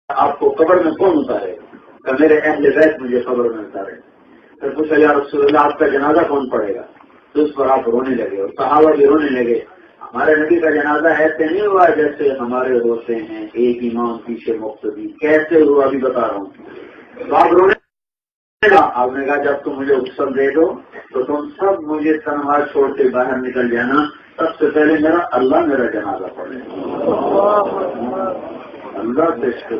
آپ کو قبر میں کون اتارے گا؟ کہ میرے اہل بیت مجھے قبر میں اتارے. پھر پوچھا یا رسول اللہ آپ کا جنازہ کون پڑے گا؟ تو اس پر آپ رونے لگے اور صحابہ بھی رونے لگے. ہمارے نبی کا جنازہ ایسے نہیں ہوا جیسے ہمارے ہوتے ہیں ایک امام پیچھے مقتدی. کیسے ہوا ابھی بتا رہا ہوں. تو آپ رونے لگا. آپ نے کہا جب تم مجھے غسل دے دو تو تم سب مجھے تنہا چھوڑ کے باہر نکل جانا. سب سے پہلے اللہ میرا جنازہ پڑھے. اللہ سے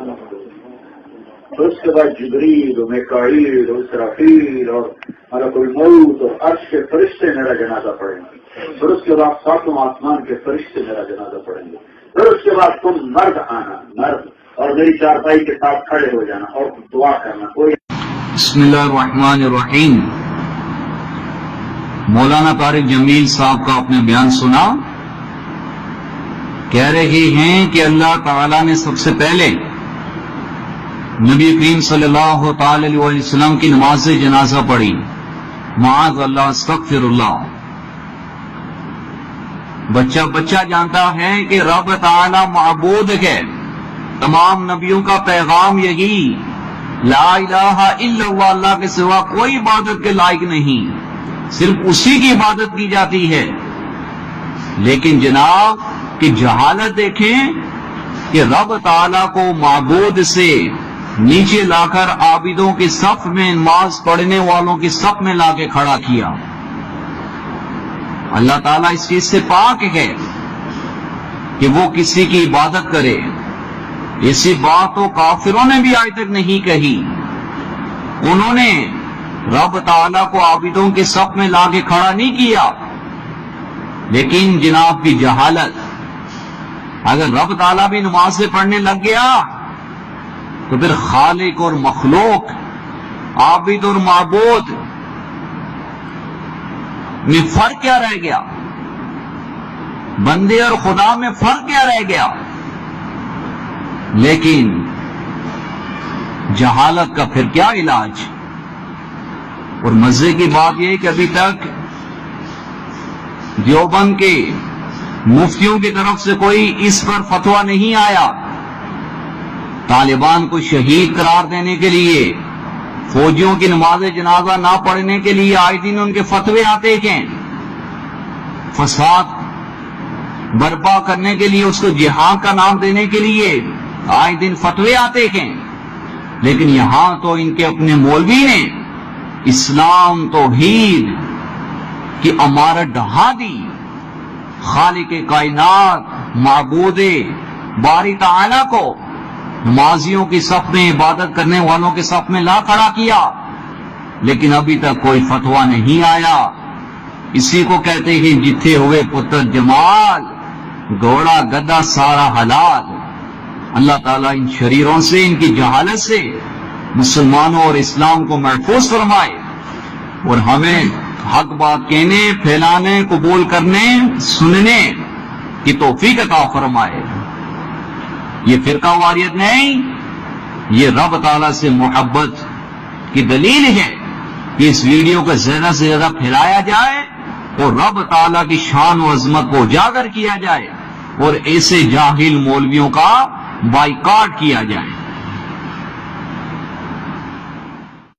تو اس کے بعد جبریل و میکائیل و اسرافیل اور ملک الموت اور عرش کے فرشتے میرا جنازہ پڑھیں گے. پھر اس کے بعد ساتوں آسمان کے فرشتے میرا جنازہ پڑھیں گے. پھر اس کے بعد تم مرد آنا مرد اور میری چارپائی کے ساتھ کھڑے ہو جانا اور دعا کرنا. کوئی بسم اللہ الرحمن الرحیم. مولانا طارق جمیل صاحب کا اپنے بیان سنا. کہہ رہے ہیں کہ اللہ تعالی نے سب سے پہلے نبی کریم صلی اللہ تعالی علیہ وسلم کی نماز جنازہ پڑھی. معاذ اللہ استغفر اللہ. بچہ جانتا ہے کہ رب تعالی معبود ہے. تمام نبیوں کا پیغام یہی لا الہ الا اللہ. اللہ کے سوا کوئی عبادت کے لائق نہیں. صرف اسی کی عبادت کی جاتی ہے. لیکن جناب کی جہالت دیکھیں کہ رب تعالی کو معبود سے نیچے لا کر عابدوں کی صف میں نماز پڑھنے والوں کی صف میں لا کے کھڑا کیا. اللہ تعالیٰ اس چیز سے پاک ہے کہ وہ کسی کی عبادت کرے. اسی بات تو کافروں نے بھی آج تک نہیں کہی. انہوں نے رب تعالیٰ کو عابدوں کے صف میں لا کے کھڑا نہیں کیا. لیکن جناب کی جہالت، اگر رب تعالیٰ بھی نماز سے پڑھنے لگ گیا تو پھر خالق اور مخلوق، عابد اور معبود میں فرق کیا رہ گیا؟ بندے اور خدا میں فرق کیا رہ گیا؟ لیکن جہالت کا پھر کیا علاج؟ اور مزے کی بات یہ کہ ابھی تک دیوبند کے مفتیوں کی طرف سے کوئی اس پر فتویٰ نہیں آیا. طالبان کو شہید قرار دینے کے لیے، فوجیوں کی نماز جنازہ نہ پڑھنے کے لیے آئے دن ان کے فتوے آتے ہیں. فساد برپا کرنے کے لیے، اس کو جہاد کا نام دینے کے لیے آئے دن فتوے آتے ہیں. لیکن یہاں تو ان کے اپنے مولوی نے اسلام توحید کی عمارت ڈھا دی. خالق کائنات معبود باری تعالی کو نمازیوں کی صف میں، عبادت کرنے والوں کے صف میں لا کھڑا کیا. لیکن ابھی تک کوئی فتویٰ نہیں آیا. اسی کو کہتے ہیں جتھے ہوئے پتر جمال، گھوڑا گدا سارا حلال. اللہ تعالیٰ ان شریروں سے، ان کی جہالت سے مسلمانوں اور اسلام کو محفوظ فرمائے اور ہمیں حق بات کہنے، پھیلانے، قبول کرنے، سننے کی توفیق عطا فرمائے. یہ فرقہ واریت نہیں، یہ رب تعالیٰ سے محبت کی دلیل ہے کہ اس ویڈیو کو زیادہ سے زیادہ پھیلایا جائے اور رب تعالیٰ کی شان و عظمت کو اجاگر کیا جائے اور ایسے جاہل مولویوں کا بائیکاٹ کیا جائے.